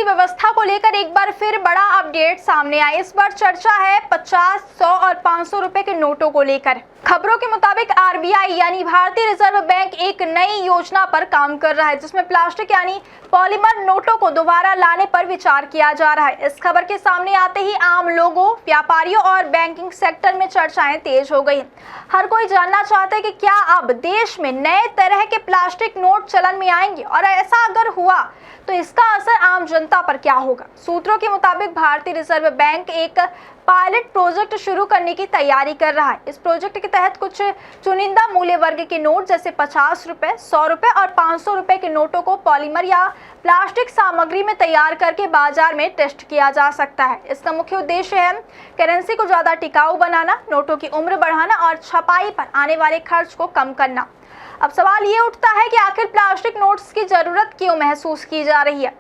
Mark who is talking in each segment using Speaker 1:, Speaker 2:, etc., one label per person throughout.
Speaker 1: व्यवस्था को लेकर एक बार फिर बड़ा अपडेट सामने आया। इस बार चर्चा है 50, 100 और 500 रुपए के नोटों को लेकर। खबरों के मुताबिक आरबीआई यानी भारतीय रिजर्व बैंक एक नई योजना पर काम कर रहा है, जिसमें प्लास्टिक यानी पॉलीमर नोटों को दोबारा लाने पर विचार किया जा रहा है। इस खबर के सामने आते ही आम लोगों, व्यापारियों और बैंकिंग सेक्टर में चर्चाएं तेज हो गई। हर कोई जानना चाहता है कि क्या अब देश में नए तरह के प्लास्टिक नोट चलन में आएंगे, और ऐसा अगर हुआ तो इसका असर आम जनता पर क्या होगा। सूत्रों के मुताबिक भारतीय रिजर्व बैंक एक पायलट प्रोजेक्ट शुरू करने की तैयारी कर रहा है। इस प्रोजेक्ट के तहत कुछ चुनिंदा मूल्य वर्ग के नोट जैसे 50 रुपए, 100 रुपए और 500 रुपए के नोटों को पॉलीमर या प्लास्टिक सामग्री में तैयार करके बाजार में टेस्ट किया जा सकता है। इसका मुख्य उद्देश्य है करेंसी को ज्यादा टिकाऊ बनाना, नोटों की उम्र बढ़ाना और छपाई पर आने वाले खर्च को कम करना। अब सवाल ये उठता है कि आखिर प्लास्टिक नोट्स की जरूरत क्यों महसूस की जा रही है।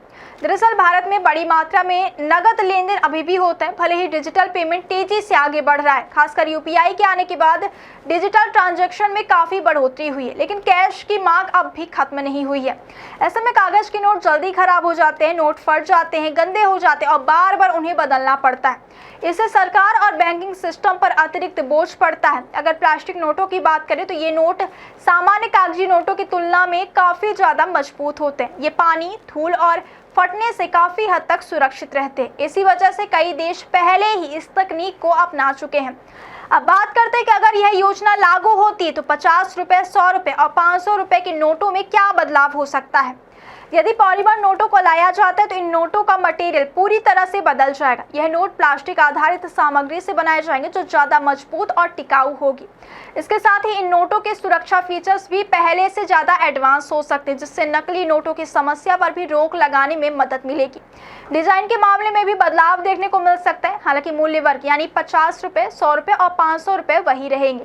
Speaker 1: दरअसल भारत में बड़ी मात्रा में नगद लेन देन अभी भी होता है, भले ही डिजिटल पेमेंट तेजी से आगे बढ़ रहा है। खासकर यूपीआई के आने के बाद डिजिटल ट्रांजैक्शन में काफी बढ़ोतरी हुई है, लेकिन कैश की मांग अब भी खत्म नहीं हुई है। ऐसे में कागज के नोट जल्दी खराब हो जाते हैं, नोट फट जाते हैं, गंदे हो जाते हैं और बार बार उन्हें बदलना पड़ता है। इससे सरकार और बैंकिंग सिस्टम पर अतिरिक्त बोझ पड़ता है। अगर प्लास्टिक नोटों की बात करें तो ये नोट सामान्य कागजी नोटों की तुलना में काफी ज्यादा मजबूत होते हैं। ये पानी, धूल और फटने से काफी हद तक सुरक्षित रहते हैं। इसी वजह से कई देश पहले ही इस तकनीक को अपना चुके हैं। अब बात करते हैं कि अगर यह योजना लागू होती तो 50 रुपए, 100 रुपए और 500 रुपए के नोटों में क्या बदलाव हो सकता है। यदि पॉलीमर नोटों को लाया जाता है तो इन नोटों का मटेरियल पूरी तरह से बदल जाएगा। यह नोट प्लास्टिक आधारित सामग्री से बनाए जाएंगे जो ज्यादा मजबूत और टिकाऊ होगी। इसके साथ ही इन नोटों के सुरक्षा फीचर्स भी पहले से ज्यादा एडवांस हो सकते हैं, जिससे नकली नोटों की समस्या पर भी रोक लगाने में मदद मिलेगी। डिजाइन के मामले में भी बदलाव देखने को मिल सकता है। हालांकि मूल्य वर्ग यानी 50 रुपए, 100 रुपए और 500 रुपए वही रहेंगे,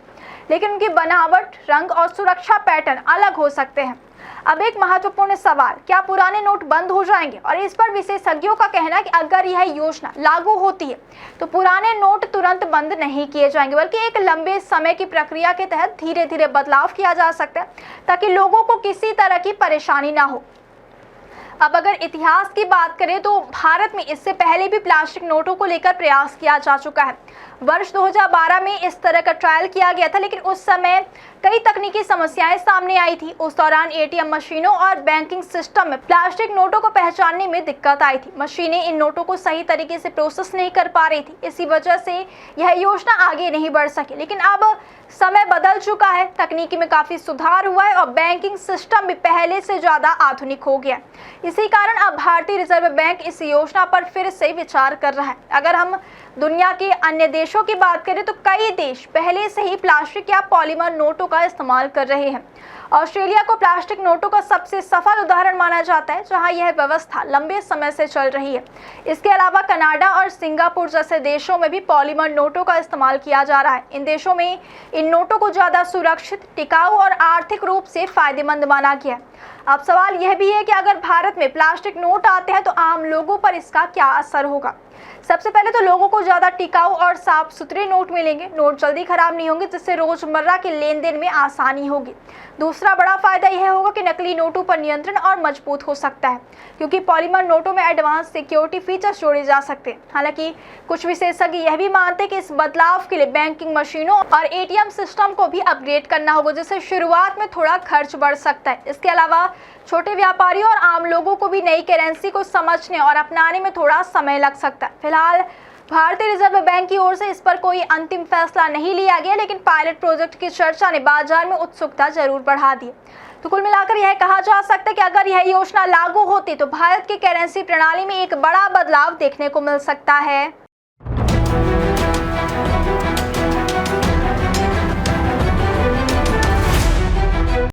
Speaker 1: लेकिन उनकी बनावट, रंग और सुरक्षा पैटर्न अलग हो सकते हैं। अब एक महत्वपूर्ण सवाल, क्या पुराने नोट बंद हो जाएंगे। और इस पर विशेषज्ञों का कहना है कि अगर यह योजना लागू होती है तो पुराने नोट तुरंत बंद नहीं किए जाएंगे, बल्कि एक लंबे समय की प्रक्रिया के तहत धीरे धीरे बदलाव किया जा सकता है, ताकि लोगों को किसी तरह की परेशानी ना हो। अब अगर इतिहास की बात करें तो भारत में इससे पहले भी प्लास्टिक नोटों को लेकर प्रयास किया जा चुका है। वर्ष 2012 में इस तरह का ट्रायल किया गया था, लेकिन उस समय कई तकनीकी समस्याएं सामने आई थी। उस दौरान एटीएम मशीनों और बैंकिंग सिस्टम में प्लास्टिक नोटों को पहचानने में दिक्कत आई थी। मशीनें इन नोटों को सही तरीके से प्रोसेस नहीं कर पा रही थी। इसी वजह से यह योजना आगे नहीं बढ़ सकी। लेकिन अब समय बदल चुका है, तकनीकी में काफी सुधार हुआ है और बैंकिंग सिस्टम भी पहले से ज्यादा आधुनिक हो गया। इसी कारण अब भारतीय रिजर्व बैंक इस योजना पर फिर से विचार कर रहा है। अगर हम दुनिया के अन्य देशों की बात करें तो कई देश पहले से ही प्लास्टिक या पॉलीमर नोटों का इस्तेमाल कर रहे हैं। ऑस्ट्रेलिया को प्लास्टिक नोटों का सबसे सफल उदाहरण माना जाता है, जहां यह व्यवस्था लंबे समय से चल रही है। इसके अलावा कनाडा और सिंगापुर जैसे देशों में भी पॉलीमर नोटों का इस्तेमाल किया जा रहा है। इन देशों में इन नोटों को ज्यादा सुरक्षित, टिकाऊ और आर्थिक रूप से फायदेमंद माना गया है। अब सवाल यह भी है कि अगर भारत में प्लास्टिक नोट आते हैं तो आम लोगों पर इसका क्या असर होगा। सबसे पहले तो लोगों को ज्यादा टिकाऊ और साफ सुथरे नोट मिलेंगे। नोट जल्दी खराब नहीं होंगे, जिससे रोजमर्रा के लेन देन में आसानी होगी। दूसरा बड़ा फायदा यह होगा कि नकली नोटों पर नियंत्रण और मजबूत हो सकता है, क्योंकि पॉलीमर नोटों में एडवांस सिक्योरिटी फीचर्स जोड़े जा सकते हैं। हालांकि कुछ विशेषज्ञ यह भी मानते हैं कि इस बदलाव के लिए बैंकिंग मशीनों और एटीएम सिस्टम को भी अपग्रेड करना होगा, जिससे शुरुआत में थोड़ा खर्च बढ़ सकता है। इसके अलावा छोटे व्यापारियों और आम लोगों को भी नई करेंसी को समझने और अपनाने में थोड़ा समय लग सकता है। फिलहाल भारतीय रिजर्व बैंक की ओर से इस पर कोई अंतिम फैसला नहीं लिया गया, लेकिन पायलट प्रोजेक्ट की चर्चा ने बाजार में उत्सुकता जरूर बढ़ा दी। तो कुल मिलाकर यह कहा जा सकता है कि अगर यह योजना लागू होती तो भारत की करेंसी प्रणाली में एक बड़ा बदलाव देखने को मिल सकता है।